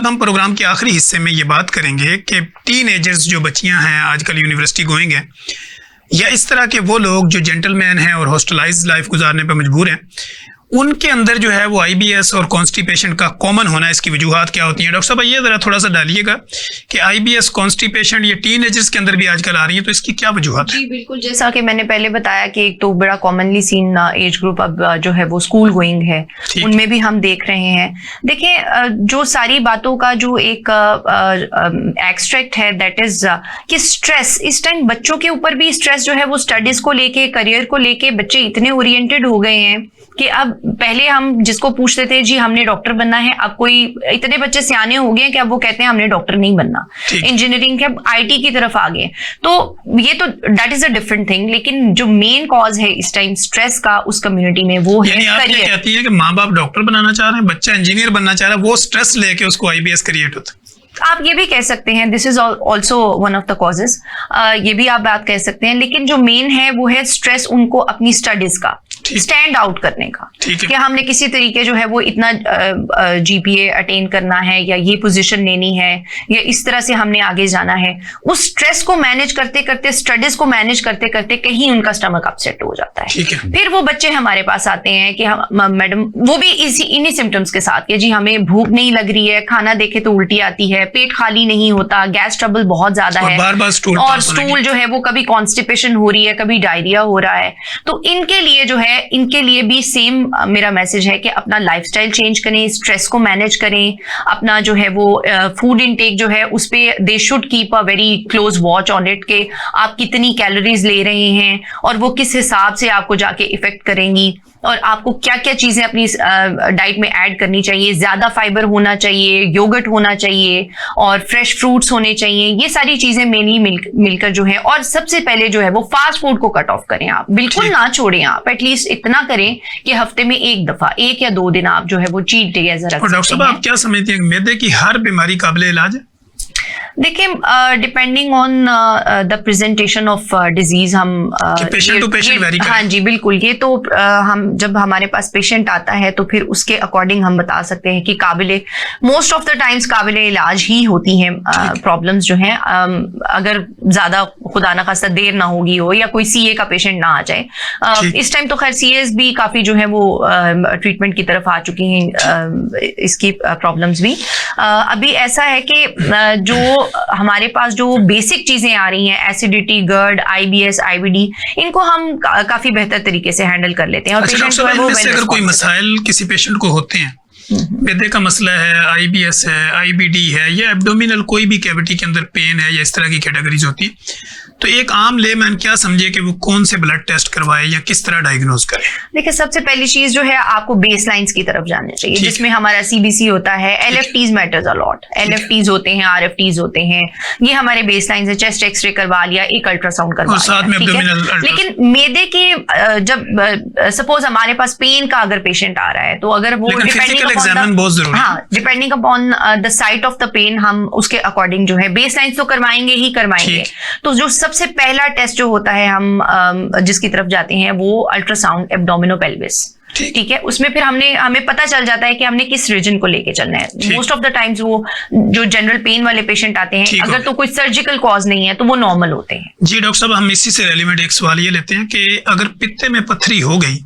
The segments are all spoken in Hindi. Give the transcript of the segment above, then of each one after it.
अब हम प्रोग्राम के आखिरी हिस्से में ये बात करेंगे कि टीनेजर्स जो बच्चियां हैं आजकल यूनिवर्सिटी गोइंग हैं, या इस तरह के वो लोग जो जेंटलमैन हैं और हॉस्टलाइज लाइफ गुजारने पर मजबूर हैं, उनके अंदर जो है वो आईबीएस और कॉन्स्टिपेशन का कॉमन होना, इसकी वजूहात क्या होती हैं? डॉक्टर साहब ये ज़रा थोड़ा सा डालिएगा कि आईबीएस कॉन्स्टिपेशन ये टीनेजर्स के अंदर भी आजकल आ रही है, तो इसकी क्या वजूहात है? जी बिल्कुल, जैसा कि मैंने पहले बताया कि एक तो बड़ा कॉमनली सीन एज ग्रुप अब जो है वो स्कूल गोइंग है, उनमें भी हम देख रहे हैं। देखिए, जो सारी बातों का जो एक एक्सट्रैक्ट है दैट इज कि स्ट्रेस, इस टाइम बच्चों के ऊपर भी स्ट्रेस जो है वो स्टडीज को लेके, करियर को लेके बच्चे इतने ओरिएंटेड हो गए हैं कि अब पहले हम जिसको पूछते थे जी हमने डॉक्टर बनना है, अब कोई इतने बच्चे सियाने हो गए कि अब वो कहते हैं हमने डॉक्टर नहीं बनना, इंजीनियरिंग के अब आईटी की तरफ आ गए। तो ये तो that is a different thing, लेकिन जो मेन कॉज है इस टाइम स्ट्रेस का उस कम्युनिटी में वो है करियर। कहती है कि माँ बाप डॉक्टर बनाना चाह रहे हैं, बच्चा इंजीनियर बनना चाह रहा है, वो स्ट्रेस लेके उसको आईबीएस क्रिएट होता है। आप ये भी कह सकते हैं, this is also one of the causes, ये भी आप बात कह सकते हैं, लेकिन जो मेन है वो है स्ट्रेस उनको अपनी स्टडीज का स्टैंड आउट करने का, कि हमने किसी तरीके जो है वो इतना जीपीए अटेन करना है या ये पोजीशन लेनी है या इस तरह से हमने आगे जाना है। उस स्ट्रेस को मैनेज करते करते, स्टडीज को मैनेज करते करते कहीं उनका स्टमक अपसेट हो जाता है। फिर वो बच्चे हमारे पास आते हैं कि हम मैडम, वो भी इन्हीं सिम्टम्स के साथ कि जी हमें भूख नहीं लग रही है, खाना देखे तो उल्टी आती है, पेट खाली नहीं होता, गैस ट्रबल बहुत ज्यादा है, बार-बार और स्टूल जो है वो कभी कॉन्स्टिपेशन हो रही है, कभी डायरिया हो रहा है। तो इनके लिए जो है, इनके लिए भी सेम मेरा मैसेज है कि अपना लाइफस्टाइल चेंज करें, स्ट्रेस को मैनेज करें, अपना जो है वो फूड इनटेक जो है उस पे they should keep a very close watch on it, के आप कितनी कैलोरीज ले रहे हैं और वो किस हिसाब से आपको जाके इफेक्ट करेंगी, और आपको क्या क्या चीजें अपनी डाइट में ऐड करनी चाहिए। ज्यादा फाइबर होना चाहिए, योगर्ट होना चाहिए और फ्रेश फ्रूट्स होने चाहिए। ये सारी चीजें मेनली मिलकर जो है, और सबसे पहले जो है वो फास्ट फूड को कट ऑफ करें, आप बिल्कुल ना छोड़ें, आप एटलीस्ट इतना करें कि हफ्ते में एक दफा, 1 या 2 दिन आप जो है वो चीट डे ऐसा रख सकते हैं। डॉक्टर साहब आप क्या समझते हैं, मैदे की हर बीमारी काबिल इलाज है? देखिए, depending on the presentation of disease, हम पेशेंट टू पेशेंट वेरी करें। हाँ जी बिल्कुल, ये तो हम जब हमारे पास पेशेंट आता है तो फिर उसके अकॉर्डिंग हम बता सकते हैं कि मोस्ट ऑफ द टाइम्स काबिले इलाज ही होती हैं प्रॉब्लम्स जो हैं, अगर ज्यादा खुदा ना खास्ता देर ना होगी हो या कोई सीए का पेशेंट ना आ जाए। इस टाइम तो खैर सीएस भी काफी जो है वो ट्रीटमेंट की तरफ आ चुकी हैं, इसकी प्रॉब्लम्स भी। अभी ऐसा है कि जो हमारे पास जो बेसिक चीजें आ रही हैं, एसिडिटी, गर्ड, आईबीएस, आईबीडी, इनको हम काफी बेहतर तरीके से हैंडल कर लेते हैं। और पेशेंट जो है वो अगर कोई मसाइल किसी पेशेंट को होते हैं, मैदे का मसला है, आईबीएस है, आईबीडी है, या एब्डोमिनल कोई भी कैविटी के अंदर पेन है, या इस तरह की कैटेगरीज होती है, तो एक आम लेमैन क्या समझे कि वो कौन से ब्लड टेस्ट करवाए या किस तरह डायग्नोज करे? देखिए, सबसे पहली चीज जो है आपको बेसलाइंस की तरफ जाना चाहिए, जिसमें हमारा सीबीसी होता है, एलएफटीज मैटर्स अ लॉट, एलएफटीज होते हैं, आरएफटीज होते हैं, ये हमारे बेसलाइंस है। चेस्ट एक्सरे करवा लिया, एक अल्ट्रासाउंड करवा लिया, लेकिन मैदे के जब सपोज हमारे पास पेन का अगर पेशेंट आ रहा है, तो अगर वो depending upon the site of the pen, हम उसके अकॉर्डिंग जो है बेसलाइंस तो करवाएंगे ही करवाएंगे। तो जो सबसे पहला टेस्ट जो होता है हम जिसकी तरफ जाते हैं वो अल्ट्रासाउंड एब्डोमिनोपेल्विस, ठीक है। उसमें फिर हमें पता चल जाता है कि हमने किस रीजन को लेके चलना है। मोस्ट ऑफ द टाइम्स वो जो जनरल पेन वाले पेशेंट आते हैं, अगर तो कोई सर्जिकल कॉज नहीं है तो वो नॉर्मल होते हैं। जी डॉक्टर साहब, हम इसी से रेलिवेंट एक सवाल ये लेते हैं कि अगर पित्ते में पत्थरी हो गई,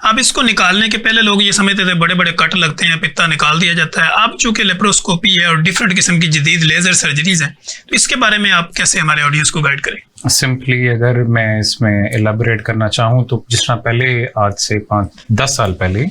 अब इसको निकालने के पहले लोग ये समझते थे बड़े बड़े कट लगते हैं, पित्ता निकाल दिया जाता है। अब चूंकि लेप्रोस्कोपी है और डिफरेंट किस्म की जदीद लेजर सर्जरीज हैं, तो इसके बारे में आप कैसे हमारे ऑडियंस को गाइड करें? सिंपली अगर मैं इसमें एलाबोरेट करना चाहूँ तो जिस तरह पहले आज से 5-10 साल पहले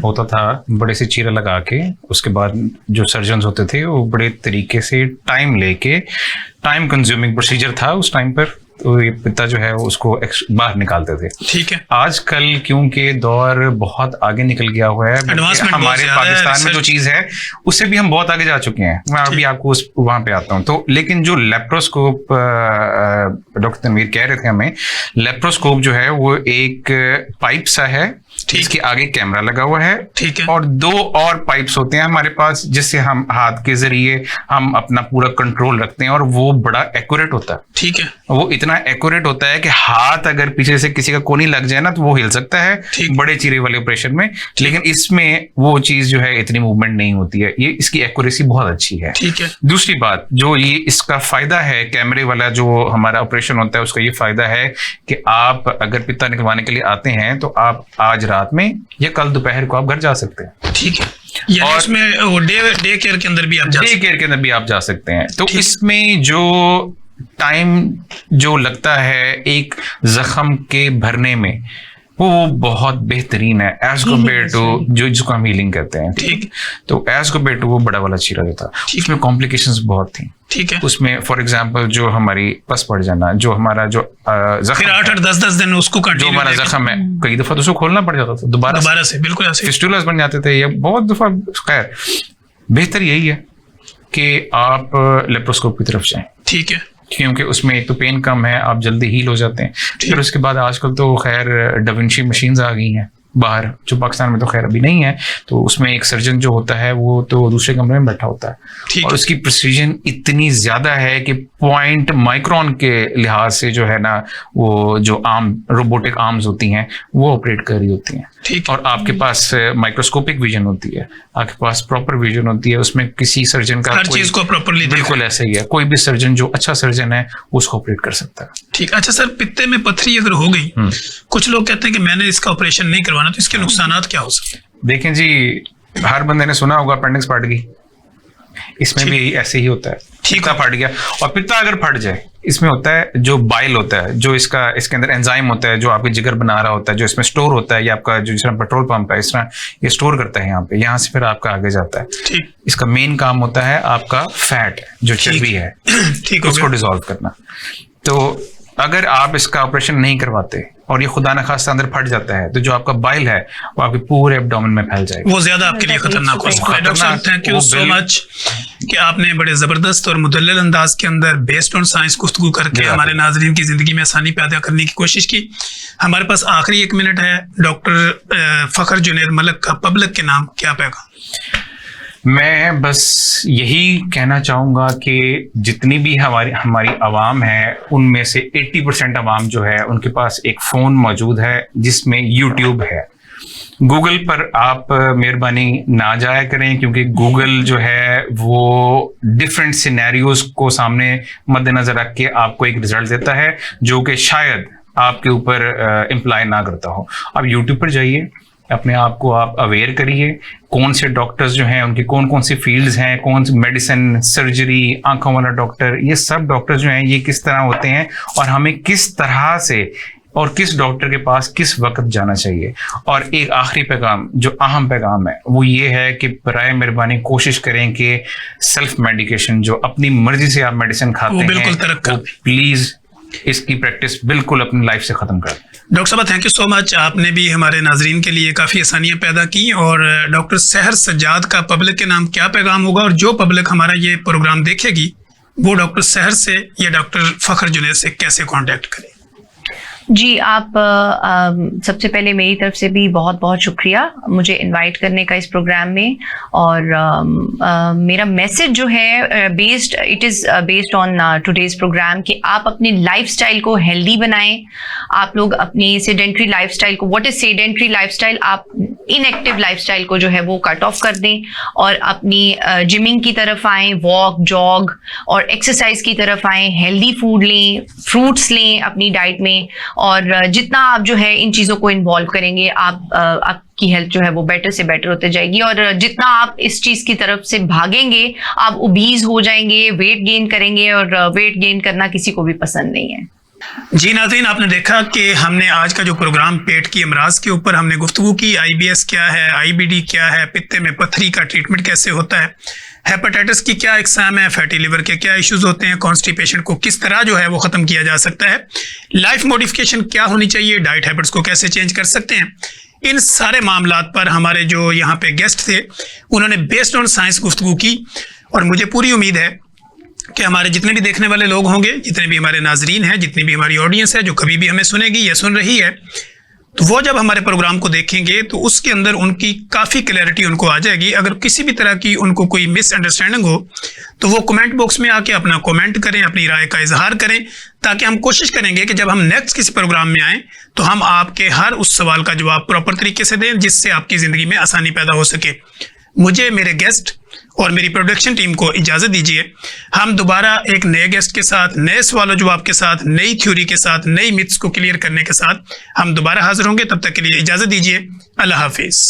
होता था, बड़े से चीरा लगा के उसके बाद जो सर्जन होते थे वो बड़े तरीके से टाइम कंज्यूमिंग प्रोसीजर था उस टाइम पर, तो ये पित्ता जो है उसको बाहर निकालते थे। ठीक है। आजकल क्योंकि दौर बहुत आगे निकल गया हुआ है, हमारे पाकिस्तान में जो चीज है उससे भी हम बहुत आगे जा चुके हैं। मैं अभी आपको वहां पे आता हूँ। तो लेकिन जो लेप्रोस्कोप डॉक्टर तनवीर कह रहे थे हमें, लेप्रोस्कोप जो है वो एक पाइप सा है इसके आगे कैमरा लगा हुआ है, ठीक है। और 2 और पाइप्स होते हैं हमारे पास, जिससे हम हाथ के जरिए हम अपना पूरा कंट्रोल रखते हैं, और वो बड़ा एक्यूरेट होता है। ठीक है। वो इतना एक्यूरेट होता है कि हाथ अगर पीछे से किसी का कोनी लग जाए ना तो वो हिल सकता है बड़े चीरे वाले ऑपरेशन में, लेकिन इसमें वो चीज जो है इतनी मूवमेंट नहीं होती है। ये इसकी एक्यूरेसी बहुत अच्छी है। ठीक है। दूसरी बात जो ये इसका फायदा है, कैमरे वाला जो हमारा ऑपरेशन होता है उसका ये फायदा है कि आप अगर पित्ता निकलवाने के लिए आते हैं तो आप आज रात में या कल दोपहर को आप घर जा सकते हैं। ठीक है। यानी और उसमें वो डे केयर के अंदर भी आप डे केयर के अंदर भी आप जा सकते हैं। तो इसमें जो टाइम जो लगता है एक जख्म के भरने में वो बहुत बेहतरीन है एज कम्पेयर टू जो जिसको हम हीलिंग कहते हैं। ठीक। तो एज कम्पेयर टू वो बड़ा वाला चीरा जो था उसमें कॉम्प्लिकेशंस बहुत थी। ठीक है। उसमें फॉर एग्जांपल जो हमारी पस पड़ जाना, जो हमारा जो जख्म, फिर 8 और 10 दिन उसको जो हमारा जख्म है कई दफा तो उसको खोलना पड़ जाता था दोबारा से, बिल्कुल ऐसे फिस्टुलास बन जाते थे या बहुत दफा। खैर बेहतर यही है कि आप लेप्रोस्कोप की तरफ जाएं। ठीक है। क्योंकि उसमें एक तो पेन कम है, आप जल्दी हील हो जाते हैं। फिर उसके बाद आजकल तो खैर डाविंची मशीन्स आ गई हैं बाहर, जो पाकिस्तान में तो खैर अभी नहीं है। तो उसमें एक सर्जन जो होता है वो तो दूसरे कमरे में बैठा होता है, और उसकी प्रिसीजन इतनी ज्यादा है कि पॉइंट माइक्रोन के लिहाज से जो है ना वो जो आर्म रोबोटिक आर्म्स होती हैं वो ऑपरेट कर रही होती हैं। और आपके पास माइक्रोस्कोपिक विजन होती है, आपके पास प्रॉपर विजन होती है। उसमें किसी सर्जन का हर चीज को प्रॉपर्ली बिल्कुल ऐसा ही है, कोई भी सर्जन जो अच्छा सर्जन है उसको ऑपरेट कर सकता है। ठीक। अच्छा सर, पित्ते में पथरी अगर हो गई, कुछ लोग कहते हैं कि मैंने इसका ऑपरेशन नहीं करवाना, तो इसके नुकसानात क्या हो सकते हैं? देखें जी, हर बंदे ने सुना होगा अपेंडिक्स फट गई, इसमें भी ऐसे ही होता है। पित्ता फट गया, और पित्ता अगर फट जाए इसमें होता है जो बाइल होता है, जो इसके अंदर एंजाइम होता है जो आपके जिगर बना रहा होता है, जो इसमें स्टोर होता है, ये आपका जो जिस तरह पेट्रोल पंप है इस तरह ये स्टोर करता है यहाँ से फिर आपका आगे जाता है। ठीक। इसका मेन काम होता है आपका फैट जो चर्बी है उसको डिसॉल्व करना। तो अगर आप इसका ऑपरेशन नहीं करवाते और ये खुदा न खास्ता अंदर फट जाता है तो जो आपका बाइल है वो आपके पूरे एब्डोमेन में फैल जाएगा, वो ज्यादा आपके लिए खतरनाक हो सकता है। डॉक्टर साहब, थैंक यू सो मच कि आपने बड़े जबरदस्त और मुदल्लल अंदाज के अंदर बेस्ड ऑन साइंस गुफ्तगू करके हमारे नाजरीन की जिंदगी में आसानी पैदा करने की कोशिश की। हमारे पास आखिरी 1 मिनट है। डॉक्टर फखर जुनैद मलिक का पब्लिक के नाम क्या पैगाम? मैं बस यही कहना चाहूँगा कि जितनी भी हमारी आवाम है उनमें से 80% आवाम जो है उनके पास एक फ़ोन मौजूद है जिसमें यूट्यूब है। गूगल पर आप मेहरबानी ना जाया करें, क्योंकि गूगल जो है वो डिफरेंट सिनेरियोज को सामने मद्देनजर रख के आपको एक रिजल्ट देता है जो कि शायद आपके ऊपर इम्प्लाई ना करता हो। आप यूट्यूब पर जाइए, अपने आप को आप अवेयर करिए कौन से डॉक्टर्स जो हैं उनकी कौन कौन सी फील्ड्स हैं, कौन सी मेडिसिन, सर्जरी, आंखों वाला डॉक्टर, ये सब डॉक्टर्स जो हैं ये किस तरह होते हैं और हमें किस तरह से और किस डॉक्टर के पास किस वक्त जाना चाहिए। और एक आखिरी पैगाम जो अहम पैगाम है वो ये है कि बराए मेहरबानी कोशिश करें कि सेल्फ मेडिकेशन जो अपनी मर्जी से आप मेडिसिन खाते हैं प्लीज इसकी प्रैक्टिस बिल्कुल अपनी लाइफ से खत्म कर। डॉक्टर साहब, थैंक यू सो मच। आपने भी हमारे नाजरीन के लिए काफ़ी आसानियां पैदा की। और डॉक्टर सहर सज्जाद का पब्लिक के नाम क्या पैगाम होगा, और जो पब्लिक हमारा ये प्रोग्राम देखेगी वो डॉक्टर सहर से या डॉक्टर फखर जुनैद से कैसे कांटेक्ट करें? जी, आप सबसे पहले मेरी तरफ से भी बहुत बहुत शुक्रिया मुझे इनवाइट करने का इस प्रोग्राम में। और मेरा मैसेज जो है it is based on today's programme कि आप अपनी लाइफस्टाइल को हेल्दी बनाएं। आप लोग अपनी सेडेंट्री लाइफस्टाइल को, व्हाट इज सेडेंट्री लाइफस्टाइल, आप इनएक्टिव लाइफस्टाइल को जो है वो कट ऑफ कर दें और अपनी जिमिंग की तरफ आएँ, वॉक, जॉग और एक्सरसाइज की तरफ आएँ। हेल्दी फूड लें, फ्रूट्स लें अपनी डाइट में, और जितना आप जो है इन चीज़ों को इन्वॉल्व करेंगे आपकी हेल्थ जो है वो बेटर से बेटर होते जाएगी। और जितना आप इस चीज़ की तरफ से भागेंगे आप ओबीज हो जाएंगे, वेट गेन करेंगे, और वेट गेन करना किसी को भी पसंद नहीं है। जी नाज़रीन, आपने देखा कि हमने आज का जो प्रोग्राम पेट की अमराज के ऊपर हमने गुफ्तगू की। IBS क्या है, IBD क्या है, पित्ते में पथरी का ट्रीटमेंट कैसे होता है, हेपेटाइटिस की क्या इकसाम है, फैटी लिवर के क्या इश्यूज होते हैं, कॉन्स्टिपेशन को किस तरह जो है वो ख़त्म किया जा सकता है, लाइफ मॉडिफिकेशन क्या होनी चाहिए, डाइट हैबिट्स को कैसे चेंज कर सकते हैं, इन सारे मामलात पर हमारे जो यहाँ पे गेस्ट थे उन्होंने बेस्ड ऑन साइंस गुफ्तगू की। और मुझे पूरी उम्मीद है कि हमारे जितने भी देखने वाले लोग होंगे, जितने भी हमारे नाजरीन हैं, जितनी भी हमारी ऑडियंस है जो कभी भी हमें सुनेगी या सुन रही है, तो वो जब हमारे प्रोग्राम को देखेंगे तो उसके अंदर उनकी काफ़ी क्लैरिटी उनको आ जाएगी। अगर किसी भी तरह की उनको कोई मिसअंडरस्टैंडिंग हो तो वो कमेंट बॉक्स में आके अपना कमेंट करें, अपनी राय का इजहार करें, ताकि हम कोशिश करेंगे कि जब हम नेक्स्ट किसी प्रोग्राम में आएँ तो हम आपके हर उस सवाल का जवाब प्रॉपर तरीके से दें, जिससे आपकी ज़िंदगी में आसानी पैदा हो सके। मुझे, मेरे गेस्ट और मेरी प्रोडक्शन टीम को इजाज़त दीजिए। हम दोबारा एक नए गेस्ट के साथ, नए सवालों जवाब के साथ, नई थ्योरी के साथ, नई मिथ्स को क्लियर करने के साथ हम दोबारा हाजिर होंगे। तब तक के लिए इजाज़त दीजिए। अल्लाह हाफिज़।